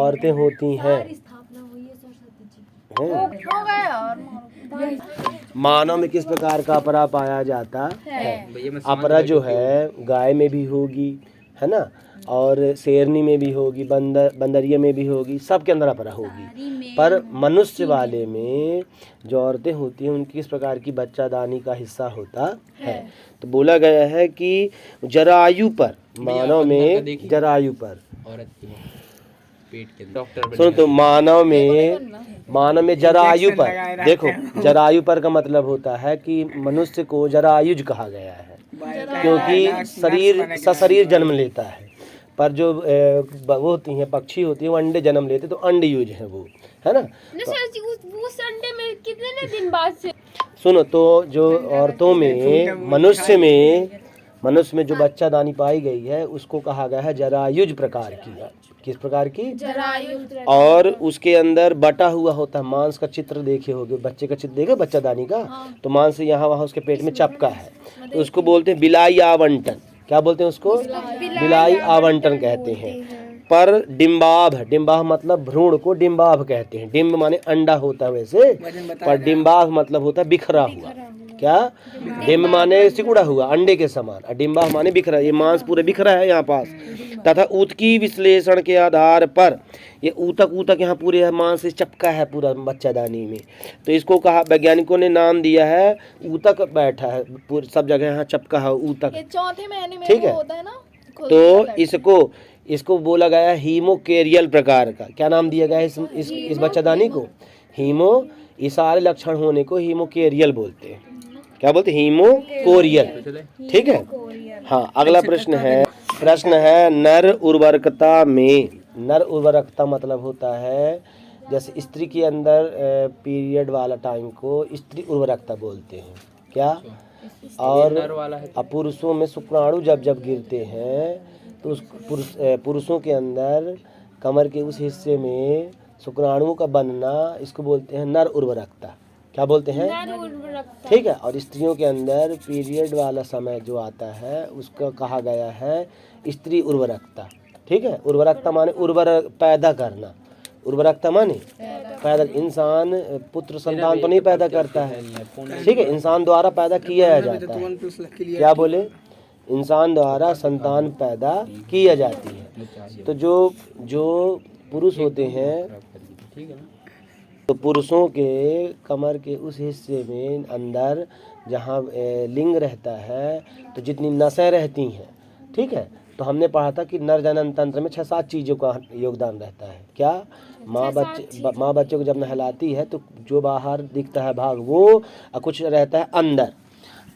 औरतें होती हैं, मानव में किस प्रकार का अपरा पाया जाता है। अपरा जो है गाय में भी होगी, है ना, और शेरनी में भी होगी, बंदरिया में भी होगी, सबके अंदर अपरा होगी। पर मनुष्य वाले में जो औरतें होती हैं उनकी किस प्रकार की बच्चादानी का हिस्सा होता है। तो बोला गया है कि जरायु पर, मानव में जरायु पर, सुनो तो मानव में जरायु पर, देखो जरायु पर का मतलब होता है कि मनुष्य को जरायुज कहा गया है, क्योंकि शरीर सशरीर जन्म लेता है। पर जो वो होती हैं पक्षी होती हैं वो अंडे जन्म लेते, तो अंड यूज है वो, है ना। उस अंडे में कितने दिन बाद से सुनो तो जो औरतों में मनुष्य में जो बच्चादानी पाई गई है उसको कहा गया है जरायुज प्रकार की। किस प्रकार की? जरायुज। और उसके अंदर बटा हुआ होता है, मांस का चित्र देखे होगे, बच्चे का चित्र देखे बच्चादानी का, तो मांस यहाँ वहाँ उसके पेट में चपका है, तो उसको बोलते हैं बिलाई आवंटन। क्या बोलते हैं उसको? बिलाई आवंटन कहते हैं। पर डिम्बाभ, डिम्बाभ मतलब भ्रूण को डिम्बाभ कहते हैं। डिम्ब माने अंडा होता है वैसे, पर डिम्बाभ मतलब होता है बिखरा हुआ। क्या? डिम्ब माने सिकुड़ा हुआ अंडे के समान, और डिम्बाभ माने बिखरा, ये मांस पूरे बिखरा है यहाँ पास। तथा ऊतकी विश्लेषण के आधार पर ये ऊतक यहाँ पूरे मांस से चपका है पूरा बच्चादानी में, तो इसको कहा, वैज्ञानिकों ने नाम दिया है ऊतक बैठा है, पूरे सब जगह यहाँ चपका है ऊतक। ये चौथे महीने में ठीक है, होता है ना, तो इसको बोला गया है हीमोकेरियल प्रकार का। क्या नाम दिया गया है इस बच्चादानी को? ये सारे लक्षण होने को हीमोकेरियल बोलते हैं। क्या बोलते हैं? हीमोकोरियल। ठीक है, हाँ। अगला प्रश्न है नर उर्वरकता में। नर उर्वरकता मतलब होता है जैसे स्त्री के अंदर पीरियड वाला टाइम को स्त्री उर्वरकता बोलते हैं। क्या? और पुरुषों में शुक्राणु जब गिरते हैं तो उस पुरुषों के अंदर कमर के उस हिस्से में शुक्राणुओं का बनना, इसको बोलते हैं नर उर्वरकता। क्या बोलते हैं? ठीक है। और स्त्रियों के अंदर पीरियड वाला समय जो आता है उसका कहा गया है स्त्री उर्वरकता। ठीक है, उर्वरकता माने उर्वर पैदा करना, उर्वरकता माने पैदा। इंसान पुत्र संतान तो नहीं पैदा करता है, ठीक है, इंसान द्वारा पैदा किया जाता है। क्या बोले? इंसान द्वारा संतान पैदा किया जाती है। तो जो पुरुष होते हैं, तो पुरुषों के कमर के उस हिस्से में अंदर जहाँ लिंग रहता है, तो जितनी नसें रहती हैं, ठीक है, तो हमने पढ़ा था कि नर जनन तंत्र में 6-7 चीज़ों का योगदान रहता है। क्या? माँ बच्चे को जब नहलाती है तो जो बाहर दिखता है भाग वो, और कुछ रहता है अंदर,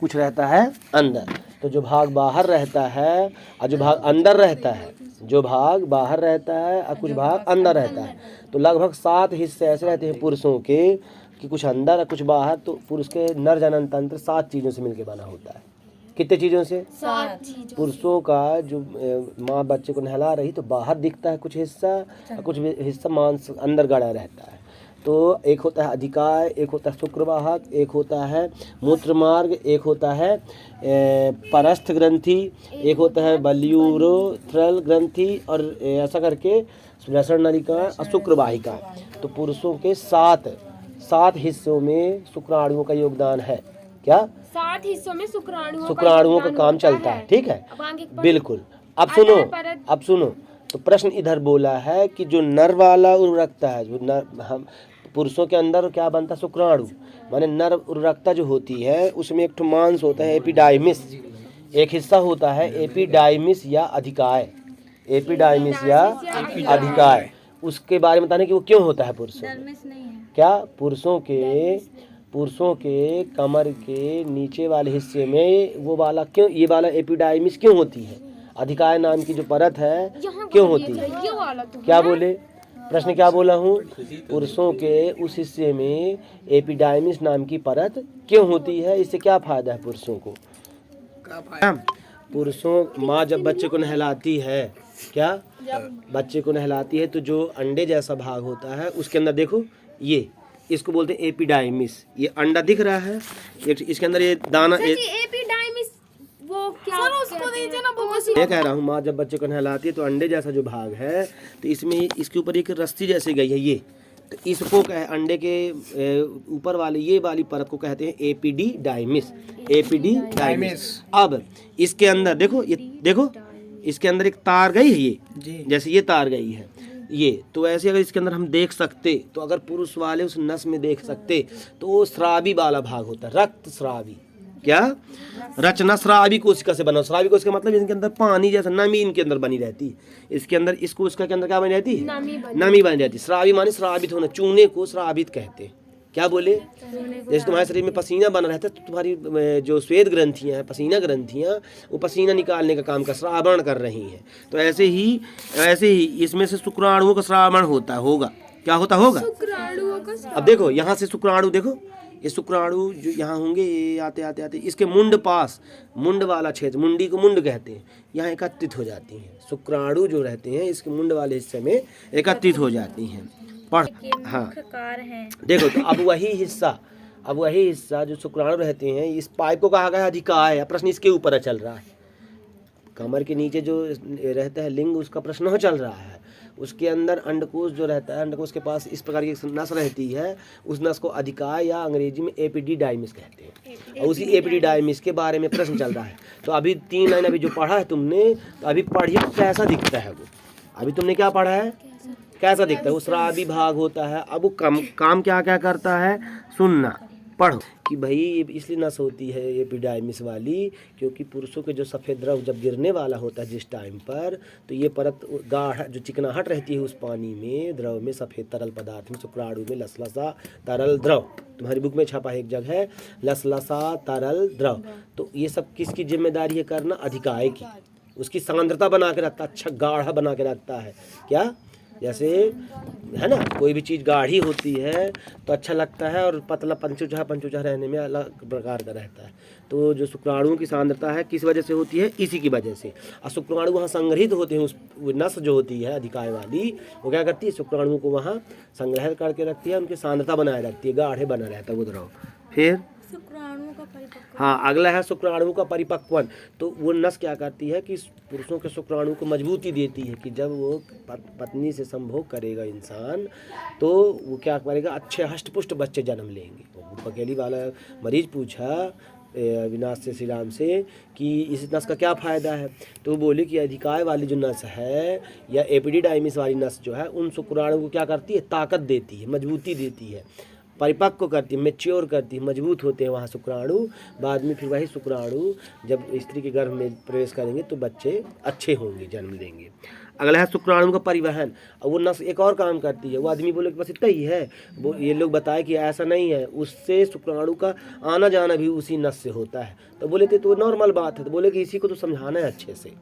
कुछ रहता है अंदर। तो जो भाग बाहर रहता है और जो भाग अंदर रहता है, जो भाग बाहर रहता है और कुछ भाग अंदर रहता है, तो लगभग 7 हिस्से ऐसे रहते हैं पुरुषों के कि कुछ अंदर और कुछ बाहर। तो पुरुष के नर जनन तंत्र 7 चीज़ों से मिलकर बना होता है। कितने चीज़ों से? 7 चीज़ों। पुरुषों का जो माँ बच्चे को नहला रही तो बाहर दिखता है कुछ हिस्सा, और कुछ हिस्सा मांस अंदर गड़ा रहता है। तो एक होता है अधिकाय, एक होता है शुक्रवाहक, एक होता है मूत्रमार्ग, एक होता है परस्थ ग्रंथि, एक होता है बल्यूरोथ्रल ग्रंथि, और ऐसा करके वृषण नलिका और शुक्रवाहिका। तो पुरुषों के 7 हिस्सों में शुक्राणुओं का योगदान है। क्या? 7 हिस्सों में शुक्राणुओं का काम चलता है। ठीक है, बिल्कुल। अब सुनो तो प्रश्न इधर बोला है कि जो नर वाला उर्वरकता है, जो नर, हम पुरुषों के अंदर क्या बनता है? शुक्राणु। माने नर उर्वरकता जो होती है उसमें एक मांस होता है एपिडाइमिस, एक हिस्सा होता है एपिडाइमिस या अधिकाय, एपिडाइमिस या अधिकाय। उसके बारे में बताने कि वो क्यों होता है पुरुषों में। क्या? पुरुषों के कमर के नीचे वाले हिस्से में वो वाला क्यों, ये वाला एपिडाइमिस क्यों होती है? अधिकाय नाम की जो परत है क्यों होती है? क्या बोले? प्रश्न क्या बोला हूँ? पुरुषों के उस हिस्से में एपिडाइमिस नाम की परत क्यों होती है? इससे क्या फायदा है पुरुषों को? पुरुषों, माँ जब बच्चे को नहलाती है, क्या बच्चे को नहलाती है तो जो अंडे जैसा भाग होता है उसके अंदर देखो, ये इसको बोलते हैं एपिडाइमिस। ये अंडा दिख रहा है, इसके अंदर ये दाना एपिडाइमिस वो क्या? सर उसको दीजिए ना, वो ये कह रहा हूँ, माँ जब बच्चे को नहलाती है तो अंडे जैसा जो भाग है, तो इसमें इसके ऊपर एक रस्सी जैसी गई है, ये तो इसको अंडे के ऊपर वाले ये वाली परत को कहते हैं एपिडीडाइमिस। एपिडीडाइमिस। अब इसके अंदर देखो, ये देखो इसके अंदर एक तार गई है, ये जैसे ये तार गई है ये, तो ऐसे अगर इसके अंदर हम देख सकते, तो अगर पुरुष वाले उस नस में देख सकते तो वो स्रावी वाला भाग होता है, रक्त स्रावी। क्या? रचना स्रावी कोशिका से बना। स्रावी कोशिका मतलब इनके अंदर पानी जैसा नमी इनके अंदर बनी रहती है, इसके अंदर इस कोशिका के अंदर क्या बनी रहती है? नमी बनी रहती है। स्रावी माने स्रावित होना, चूने को स्रावित कहते हैं। क्या बोले? जैसे तुम्हारे शरीर में पसीना बना रहता है तो तुम्हारी जो श्वेत ग्रंथियां हैं, पसीना ग्रंथियां, वो पसीना निकालने का काम का श्रावण कर रही हैं। तो ऐसे ही इसमें से शुक्राणुओं का श्रावण होता होगा। क्या होता होगा? अब देखो यहाँ से शुक्राणु, देखो ये शुक्राणु जो यहाँ होंगे, ये आते आते आते इसके मुंड पास, मुंड वाला क्षेत्र, मुंडी को मुंड कहते हैं, यहाँ एकत्रित हो जाती हैं। शुक्राणु जो रहते हैं इसके मुंड वाले हिस्से में एकत्रित हो जाती हैं। पढ़, हाँ देखो, तो अब वही हिस्सा जो शुक्राणु रहते हैं, इस पाइप को कहा गया अधिकाय है। प्रश्न इसके ऊपर चल रहा है, कमर के नीचे जो रहता है लिंग, उसका प्रश्न हो चल रहा है। उसके अंदर अंडकोश जो रहता है, अंडकोश के पास इस प्रकार की नस रहती है, उस नस को अधिकाय या अंग्रेजी में एपिडीडाइमिस कहते हैं। और उसी एपिडीडाइमिस के बारे में प्रश्न चल रहा है। तो अभी 3 लाइन अभी जो पढ़ा है तुमने, तो अभी पढ़िए कैसा दिखता है वो। अभी तुमने क्या पढ़ा है, कैसा दिखता है वो? श्रावी भाग होता है। अब वो काम क्या क्या करता है, सुनना, पढ़ो कि भाई इसलिए नस होती है एपिडाइमिस वाली, क्योंकि पुरुषों के जो सफ़ेद द्रव जब गिरने वाला होता है जिस टाइम पर, तो ये परत गाढ़ा जो चिकनाहट रहती है उस पानी में, द्रव में, सफ़ेद तरल पदार्थ में, शुक्राणु में लसलसा तरल द्रव, तुम्हारी बुक में छपा है एक जगह लसलसा तरल द्रव। तो ये सब किसकी जिम्मेदारी है करना? अधिकाय की। उसकी सांद्रता बना के रखता है, अच्छा गाढ़ा बना के रखता है। क्या? जैसे है ना, कोई भी चीज़ गाढ़ी होती है तो अच्छा लगता है, और पतला पंचुचा रहने में अलग प्रकार का रहता है। तो जो शुक्राणुओं की सांद्रता है किस वजह से होती है? इसी की वजह से। और शुक्राणु वहाँ संग्रहित होते हैं, उस नस जो होती है अधिकाय वाली, वो क्या करती है? शुक्राणुओं को वहाँ संग्रह करके रखती है, उनकी सांद्रता बनाए रखती है, गाढ़े बना रहता है वो द्रव। फिर हाँ, अगला है शुक्राणु का परिपक्वन। तो वो नस क्या करती है कि पुरुषों के शुक्राणु को मजबूती देती है कि जब वो पत्नी से संभोग करेगा इंसान, तो वो क्या करेगा? अच्छे हष्टपुष्ट बच्चे जन्म लेंगे। बकेली वाला मरीज पूछा अविनाश से, श्री राम से, कि इस नस का क्या फ़ायदा है? तो वो बोले कि अधिकाय वाली जो नस है या एपिडीडाइमिस वाली नस जो है, उन शुक्राणु को क्या करती है? ताकत देती है, मजबूती देती है, परिपक्व करती है, मैच्योर करती है, मजबूत होते हैं वहाँ शुक्राणु। बाद में फिर वही शुक्राणु जब स्त्री के गर्भ में प्रवेश करेंगे तो बच्चे अच्छे होंगे, जन्म लेंगे। अगला है शुक्राणु का परिवहन। और वो नस एक और काम करती है। वो आदमी बोले कि बस इतना ही है, वो ये लोग बताए कि ऐसा नहीं है, उससे शुक्राणु का आना जाना भी उसी नस से होता है। तो बोले थे तो नॉर्मल बात है। तो बोले कि इसी को तो समझाना है अच्छे से।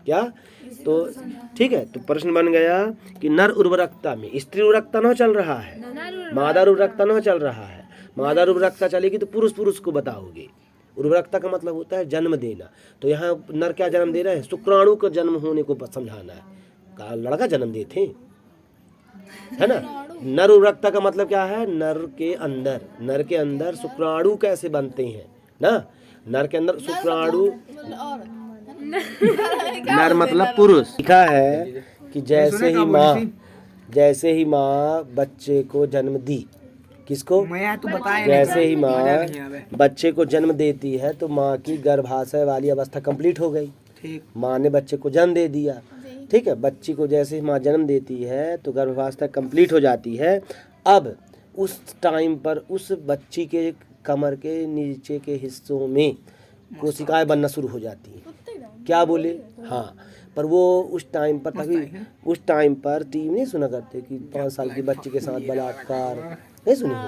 क्या? तो ठीक है, तो प्रश्न बन गया कि नर उर्वरकता में स्त्री उर्वरकता न चल रहा है, मादा उर्वरकता न चल रहा है। मादा उर्वरकता चलेगी तो पुरुष को बताओगे। उर्वरकता का मतलब होता है जन्म देना। तो यहाँ नर क्या जन्म दे रहा है? शुक्राणु का जन्म होने को समझाना है। का लड़का जन्म देते है ना। नर उर्वरकता का मतलब क्या है? नर के अंदर शुक्राणु कैसे बनते हैं ना। नर के अंदर शुक्राणु, नर मतलब पुरुष। लिखा है कि जैसे ही माँ बच्चे को जन्म दी, किसको? जैसे ही माँ बच्चे को जन्म देती है तो माँ की गर्भाशय वाली अवस्था कंप्लीट हो गई। माँ ने बच्चे को जन्म दे दिया, ठीक है। बच्ची को जैसे ही माँ जन्म देती है तो गर्भावस्था कंप्लीट हो जाती है। अब उस टाइम पर उस बच्ची के कमर के नीचे के हिस्सों में कोशिकाएं बनना शुरू हो जाती हैं। क्या बोले? हाँ, पर वो उस टाइम पर टीवी नहीं सुना करते कि 5 साल की बच्ची के साथ बलात्कार, नहीं सुनी हो?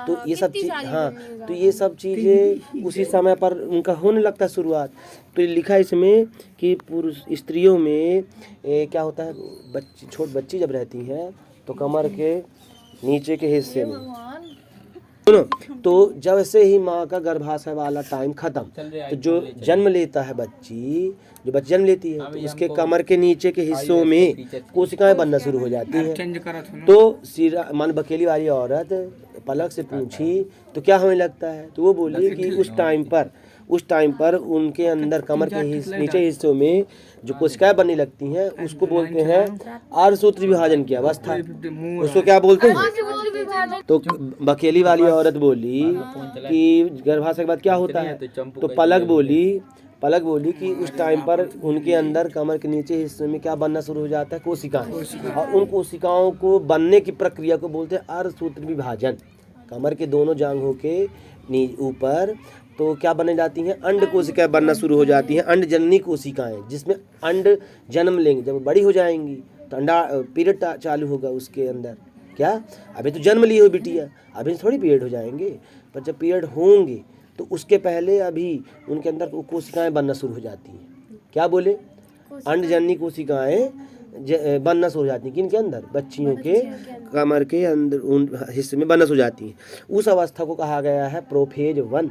तो ये सब चीज़, हाँ, तो ये सब चीज़ें उसी समय पर उनका होने लगता है शुरुआत। तो लिखा है इसमें कि पुरुष स्त्रियों में क्या होता है, छोट बच्ची जब रहती हैं तो कमर के नीचे के हिस्से में, सुनो, तो जब से ही माँ का गर्भाशय वाला टाइम खत्म, तो जो जन्म लेता है बच्ची जन्म लेती है तो उसके कमर के नीचे के हिस्सों में कोशिकाएं बनना शुरू हो जाती हैं। तो मान बकेली वाली औरत पलक से पूछी तो क्या होने लगता है? तो वो बोली कि उस उस टाइम पर उनके अंदर कमर के नीचे हिस्सों में जो कोशिकाएं बनने लगती हैं उसको बोलते हैं अर्धसूत्री विभाजन की अवस्था। उसको क्या बोलते हैं? तो बकेली वाली औरत बोली कि गर्भाशय के बाद क्या होता है, तो पलक बोली कि उस टाइम पर उनके अंदर कमर के नीचे हिस्से में क्या बनना शुरू हो जाता है, कोशिकाएं, और उन कोशिकाओं को बनने की प्रक्रिया को बोलते हैं अर्धसूत्री विभाजन। कमर के दोनों जांघों के ऊपर तो क्या बनने जाती हैं, अंड कोशिकाएं बनना शुरू हो जाती हैं, अंड जननी कोशिकाएं, जिसमें अंड जन्म लेंगे। जब बड़ी हो जाएंगी तो अंडा पीरियड चालू होगा उसके अंदर। क्या अभी तो जन्म लिए हो बिटिया, अभी थोड़ी पीरियड हो जाएंगे, पर जब पीरियड होंगे तो उसके पहले अभी उनके अंदर कोशिकाएं बनना शुरू हो जाती हैं। क्या बोले? अंड जननी कोशिकाएं बनना शुरू हो जाती हैं। किनके अंदर? बच्चियों के कमर के अंदर उन हिस्से में बनना शुरू हो जाती हैं। उस अवस्था को कहा गया है प्रोफेज 1।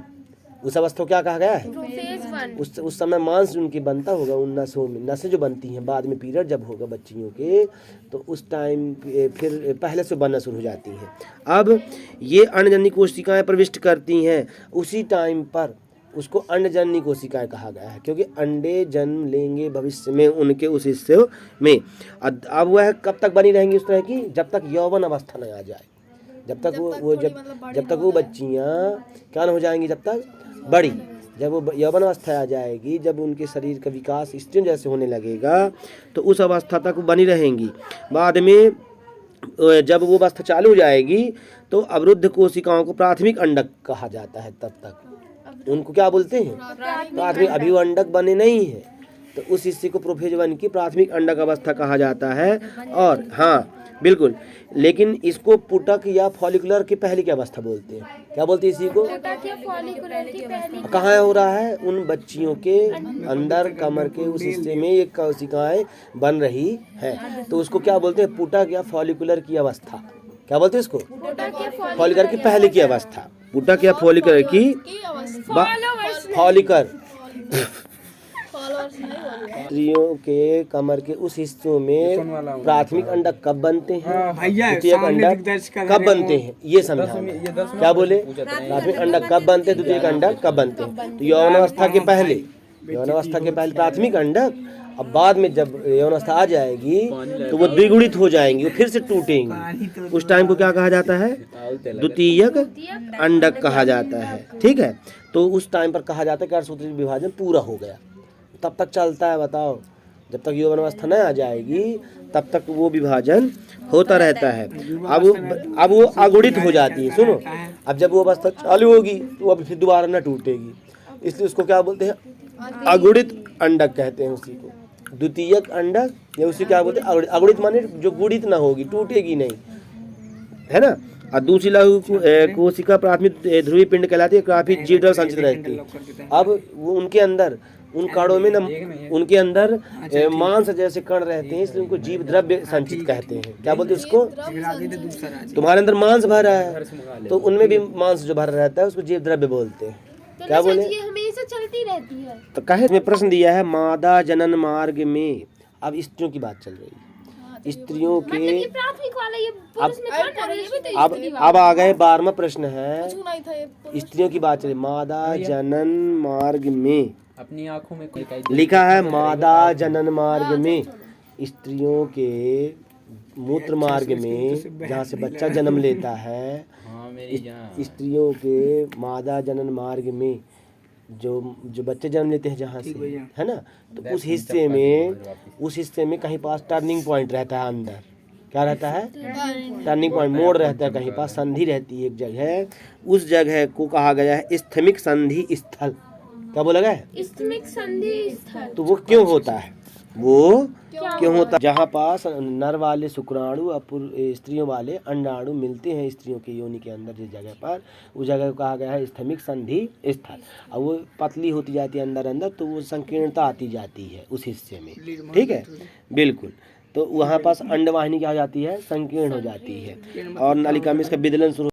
उस अवस्था को क्या कहा गया है? प्रोफेज 1। उस समय मांस उनकी बनता होगा उन नसों में, नसें जो बनती हैं बाद में पीरियड जब होगा बच्चियों के, तो उस टाइम फिर पहले से बनना शुरू हो जाती हैं। अब ये अंडजननी कोशिकाएं प्रविष्ट करती हैं, उसी टाइम पर उसको अंडजननी कोशिकाएं कहा गया है, क्योंकि अंडे जन्म लेंगे भविष्य में उनके उस हिस्से में। अब वह कब तक बनी रहेंगी उस तरह की? जब तक यौवन अवस्था न आ जाए, जब तक वो बच्चियाँ क्या न हो जाएंगी, जब तक बड़ी, जब वो यौवन अवस्था आ जाएगी, जब उनके शरीर का विकास स्त्रियों जैसे होने लगेगा, तो उस अवस्था तक वो बनी रहेंगी। बाद में जब वो अवस्था चालू हो जाएगी तो अवरुद्ध कोशिकाओं को प्राथमिक अंडक कहा जाता है। तब तक उनको क्या बोलते हैं? प्राथमिक। अभी वो अंडक बने नहीं है, तो उस हिस्से को प्रोफेज 1 की प्राथमिक अंडक अवस्था कहा जाता है। और हाँ बिल्कुल, लेकिन इसको पुटक या फॉलिकुलर की पहली की अवस्था बोलते हैं। क्या बोलते हैं इसी को? कहाँ हो रहा है? उन बच्चियों के अंदर कमर के उस हिस्से में ये कोशिकाएं बन रही है, तो उसको क्या बोलते हैं? पुटक या फॉलिकुलर की अवस्था। क्या बोलते हैं इसको? फॉलिकुलर की पहले की अवस्था। पुटक या फॉलिकुलर की फॉलिकर स्त्रियों के कमर के उस हिस्सों में प्राथमिक अंडक कब बनते हैं, द्वितीयक अंडक कब बनते हैं, ये समझाना। क्या बोले? प्राथमिक अंडक कब बनते हैं, द्वितीयक अंडक कब बनते हैं? तो यौनावस्था के पहले प्राथमिक अंडक, अब बाद में जब यौनावस्था आ जाएगी तो वो द्विगुणित हो जाएंगी, वो फिर से टूटेंगी। उस टाइम को क्या कहा जाता है? द्वितीयक अंडक कहा जाता है। ठीक है, तो उस टाइम पर कहा जाता है कि अर्धसूत्री विभाजन पूरा हो गया। तब तक चलता है, बताओ, जब तक यौवन अवस्था न आ जाएगी तब तक वो विभाजन होता रहता है। अब वो अगुणित हो जाती है। सुनो, अब जब वो अवस्था चालू होगी तो अब फिर दोबारा न टूटेगी, इसलिए उसको क्या बोलते हैं? अगुणित अंडक कहते हैं उसी को। द्वितीयक अंडक या उसी क्या बोलते हैं? अगुणित माने जो गुणित ना होगी, टूटेगी नहीं, है ना। और दूसरी लघु कोशिका प्राथमिक ध्रुवीय पिंड कहलाती है, काफी जीवद्रव्य संचित रहती है। अब वो उनके अंदर उन कणों में उनके अंदर मांस जैसे कण रहते हैं, इसलिए उनको जीव द्रव्य संचित कहते हैं। क्या बोलते हैं उसको? तुम्हारे अंदर मांस भर रहा है तो उनमें भी मांस जो भर रहता है उसको जीव द्रव्य बोलते हैं। तो क्या बोले? हमेशा चलती रहती है। तो कहे में प्रश्न दिया है मादा जनन मार्ग में। अब स्त्रियों की बात चल रही है, स्त्रियों के मतलब प्राथमिक वाला ये पुरुष में कौन कर रही है? अब आ गए 12वां प्रश्न है, स्त्रियों की बात चल रही। मादा जनन मार्ग में अपनी आंखों में लिखा है, मादा जनन मार्ग में, स्त्रियों के मूत्र मार्ग में जहाँ से बच्चा जन्म लेता है, स्त्रियों के मादा जनन मार्ग में जो बच्चे जन्म लेते हैं जहाँ से, है ना, तो उस हिस्से में कहीं पास टर्निंग पॉइंट रहता है अंदर। क्या रहता है? टर्निंग पॉइंट, मोड़ रहता है, कहीं पास संधि रहती है एक जगह, उस जगह को कहा गया है स्थमिक संधि स्थल। क्या बोला गया है? स्थमिक संधि स्थल। तो वो क्यों होता है? वो क्यों होता है? जहाँ पास नर वाले शुक्राणु और स्त्रियों वाले अंडाणु मिलते हैं स्त्रियों के योनि के अंदर, जिस जगह पर, उस जगह को कहा गया है स्थमिक संधि स्थल। और वो पतली होती जाती है अंदर, तो वो संकीर्णता आती जाती है उस हिस्से में। ठीक है, बिल्कुल। तो वहाँ पास अंडवाहिनी क्या हो जाती है? संकीर्ण हो जाती है, और नलिका में इसका विदलन शुरू